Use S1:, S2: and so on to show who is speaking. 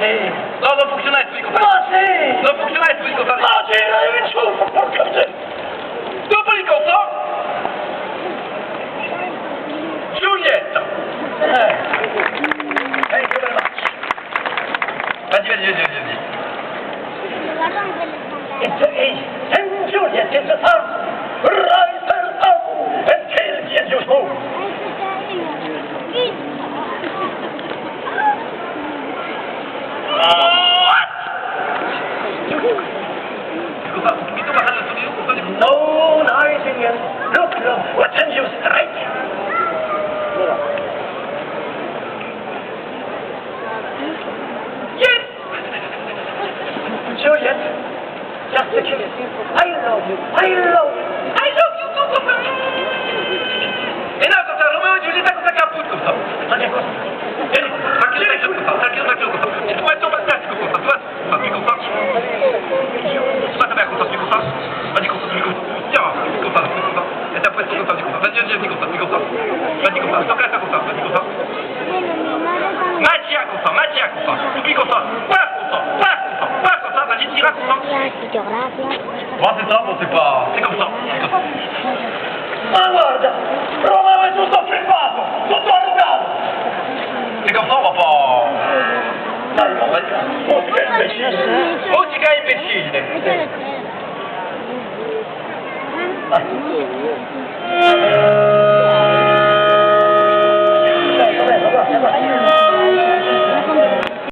S1: Sì.
S2: No, non funziona più,
S1: Ma sì!
S2: non funziona più,
S1: Ma sì, non sciupa, porca miseria!
S2: dopo il conto, Giulietta.
S1: Thank you very much.
S2: Vas-y.
S1: It's a St. Juliet is a farm. Rise her up and kill the as you smoke. No, Nightingale. Look, what can you strike?
S2: Yes!
S1: Juliet, just a kiss. I love you. I love you.
S2: I love you too, comme ça. Et là, comme ça, Roméo et Juliette, comme ça, capoute, comme ça.
S1: Ma che cosa?
S2: Tranquille, comme ça. Tu peux mettre ton basket, comme ça. Tu vois, ça, tu comme ça. Tu vas te mettre comme ça, tu comme ça. Vas-y, comme ça, tu comme ça. Tiens, comme ça. Et t'apprêtes comme ça, tu comme ça. Vas-y, comme ça, tu comme ça. Vas-y, comme ça. T'en places comme ça. Vas-y, comme ça. Magia, comme ça. Puis comme ça. Voilà, comme ça. Vas-y, tire, comme ça. Bon, c'est ça, bon, c'est pas... C'est comme ça.
S1: Ma guarda, provavo tutto flippato, tutto arrugato.
S2: C'est comme ça, on va pas...
S1: Dai, ma musica imbecille.
S2: Musica imbecille.
S1: Vai.